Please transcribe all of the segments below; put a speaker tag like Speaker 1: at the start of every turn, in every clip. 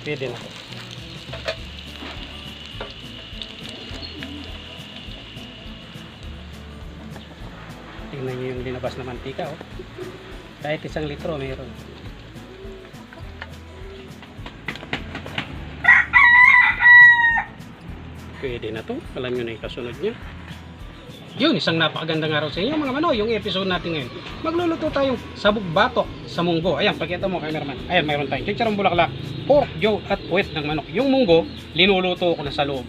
Speaker 1: Pwede na. Tingnan nyo yung linabas na mantika, oh. Kahit 1 litro mayroon. Pwede na to. Alam nyo na yung kasunod nyo. Yun, isang napakagandang araw sa inyo mga mano. Yung episode natin ngayon, magluluto tayong sabog batok sa munggo. Ayan, pakita mo cameraman. Ayan, mayroon tayong chicharong bulaklak, pork joe at puwet ng manok. Yung munggo, linuluto ko na sa loob.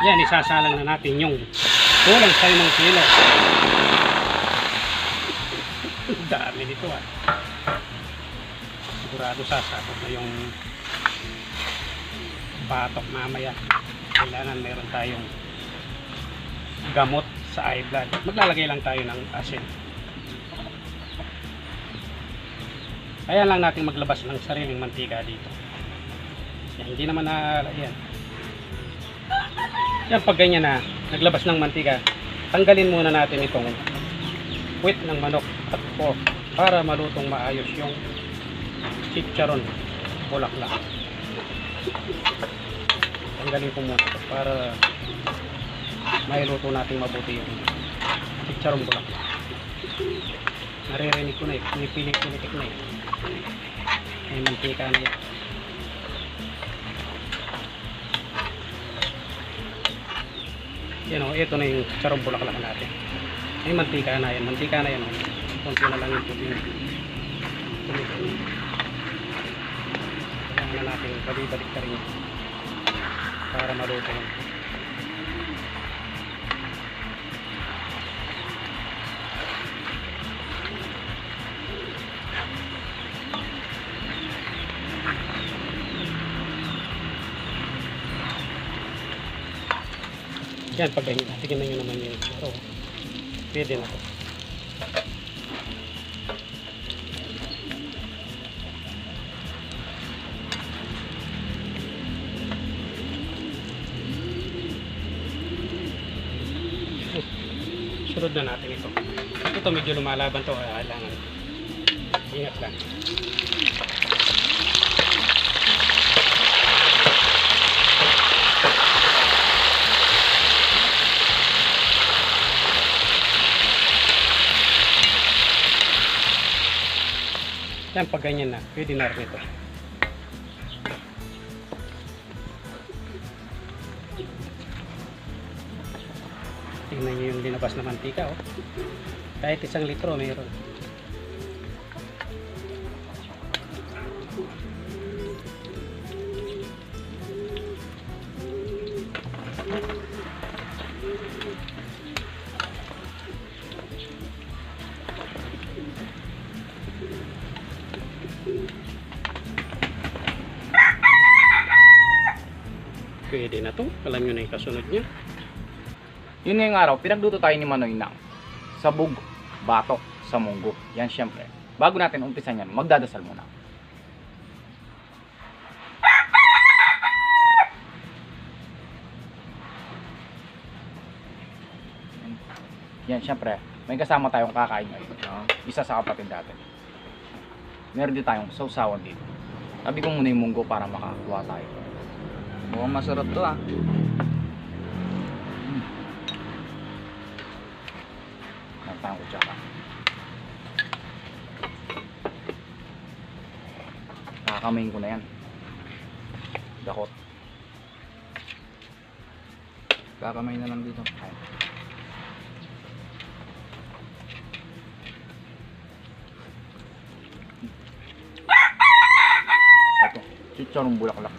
Speaker 1: Yan, isasalang na natin yung kulang sa 5 kilo. Dami nito ah. Sigurado sasakot na yung batok mamaya. Kailangan meron tayong gamot sa high blood. Maglalagay lang tayo ng asin. Kaya lang natin maglabas ng sariling mantika dito. Yan, hindi naman yan. Yan, pag ganyan na naglabas ng mantika, tanggalin muna natin itong puwet ng manok at pork para malutong maayos yung chicharon bulaklak. Tanggalin ko muna para mailuto natin mabuti yung chicharon bulaklak. Naririnig ko na eh, pinipilik na eh. May mantika na yan. Yan o, ito na yung chicharon bulaklak natin. May mantika na yan, konti na lang yung tubig. Kailangan na natin balik ka rin para maluto yun. Yan, pag tignan nyo naman yung ito. Pwede na to. Sunod na natin ito. Ito medyo lumalaban to, kailangan ingat lang. Yan, pag ganyan na, pwede na rin ito. Tingnan nyo yung linabas na mantika, oh. Kahit 1 litro mayroon. Pwede na to. Alam nyo na yung kasunod niya.
Speaker 2: Yun ngayong araw, pinagluto tayo ni Manoy ng sabog batok sa munggo. Yan syempre. Bago natin umpisan yan, magdadasal muna. Yan syempre, may kasama tayong kakain ngayon. Isa sa kapatid natin. Meron din tayong sausawan dito. Sabi ko muna yung munggo para makakuha tayo. Mukhang masarap to ah. Nagtang ko tsaka. Kakamayin ko na yan. Dakot. Kakamayin na lang dito. Ayan. Ito. Chicharong bulaklak.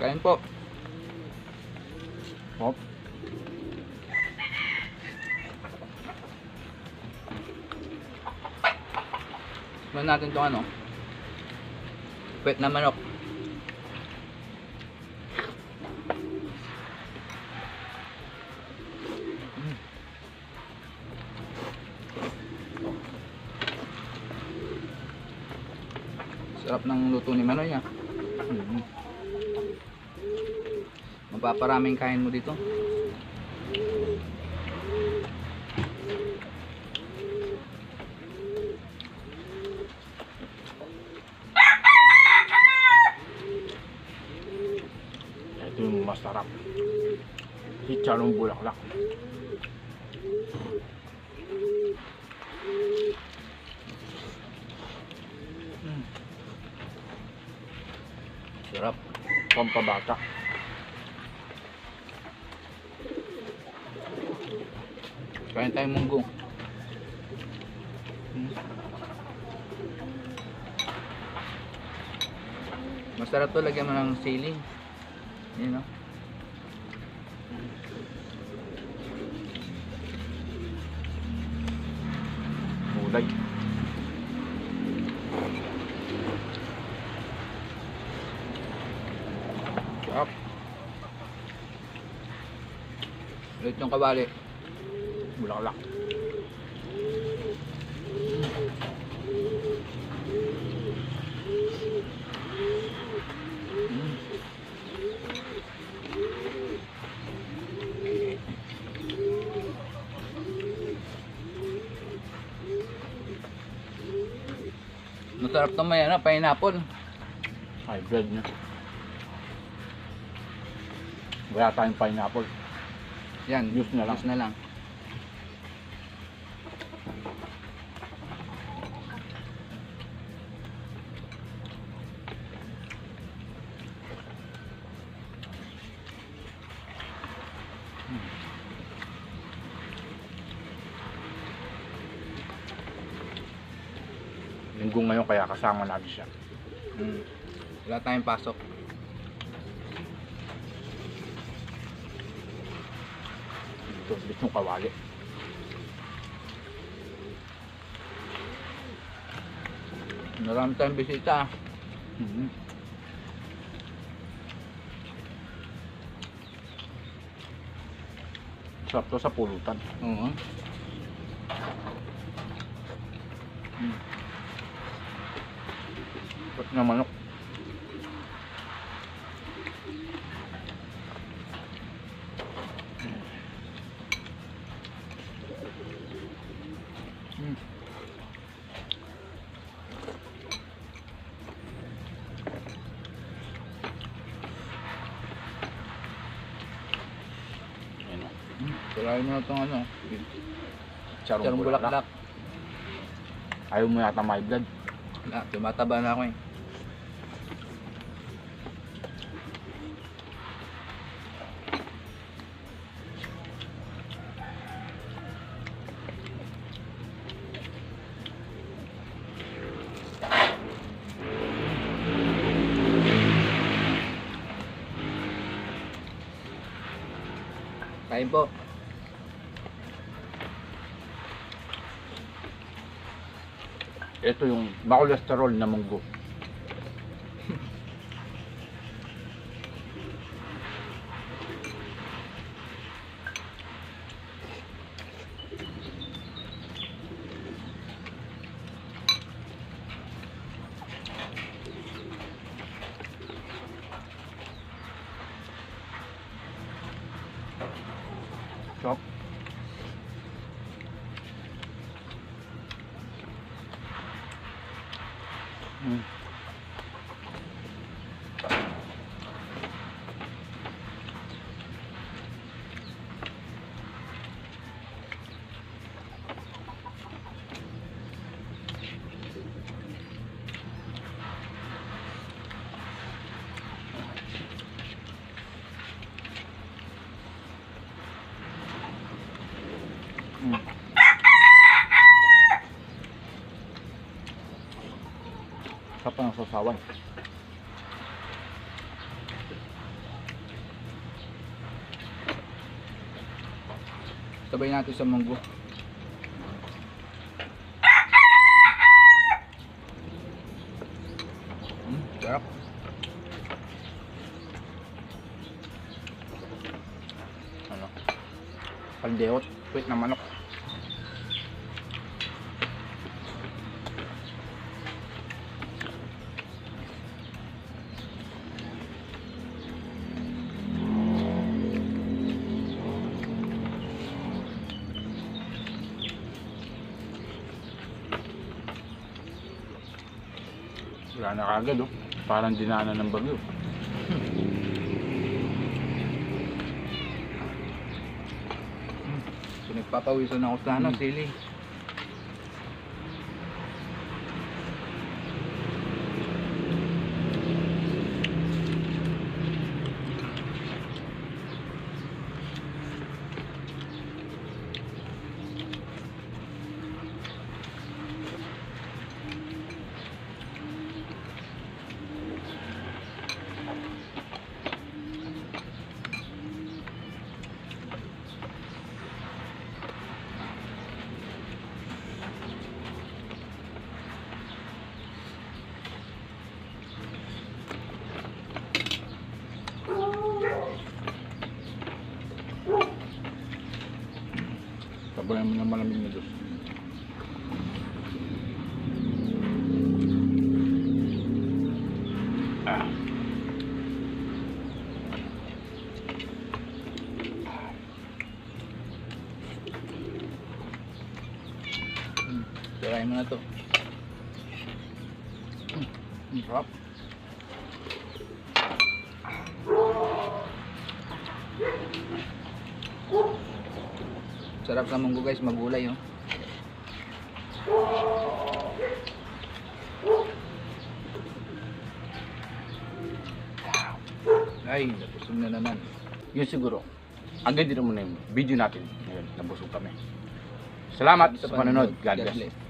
Speaker 2: Kain po. Hop. Kumain natin itong ano, puwet na manok. Sarap ng luto ni Manoy ah.
Speaker 3: Mapaparaming kain mo dito.
Speaker 2: Ito yung masarap. Chicharong bulaklak.
Speaker 3: Sarap.
Speaker 2: Pampabata.
Speaker 3: Kain tayong munggo. Masarap to, lagyan mo ng sili. Yun, no?
Speaker 2: Gulay.
Speaker 3: Sarap. Ulit yung kabali.
Speaker 2: Bulaklak.
Speaker 3: Masarap to, may ano, pineapple.
Speaker 2: Hybrid na. Wala tayong pineapple.
Speaker 3: Yan,
Speaker 2: Juice na lang.
Speaker 3: Juice na lang.
Speaker 2: Linggo ngayon kaya kasama natin siya.
Speaker 3: Wala tayong pasok.
Speaker 2: Ito, bitong kawali.
Speaker 3: Marami tayong bisita.
Speaker 2: Mhm. Sarap to sa pulutan.
Speaker 3: Oo.
Speaker 2: Sarap na manok. Ayan o.
Speaker 3: Tulayin mo na itong ano.
Speaker 2: Charong
Speaker 3: Charong
Speaker 2: bulaklak.
Speaker 3: bulaklak.
Speaker 2: Ayaw mo yata may blood.
Speaker 3: Ah, tumataba na ako eh. Kain po.
Speaker 2: Ito yung makolesterol na munggo. Sarap. Sarap pa ng sasawan.
Speaker 3: Sabay natin sa munggo. Sarap.
Speaker 2: Ano? Pandehot. Wait na manok. Wala na kagad oh. Parang dinaanan ng bagyo.
Speaker 3: Pinagpapawisan ako sa ano, sili.
Speaker 2: Sabayan mo ng malamig na dos. Ah.
Speaker 3: Tirahin mo na to.
Speaker 2: Ang sarap.
Speaker 3: Sarap sa munggo guys, magulay oh. Ay, napusog na naman.
Speaker 2: Yun siguro. Hanggang dito muna yung video natin. Ngayon, nabusog kami. Salamat sa panonood. God bless.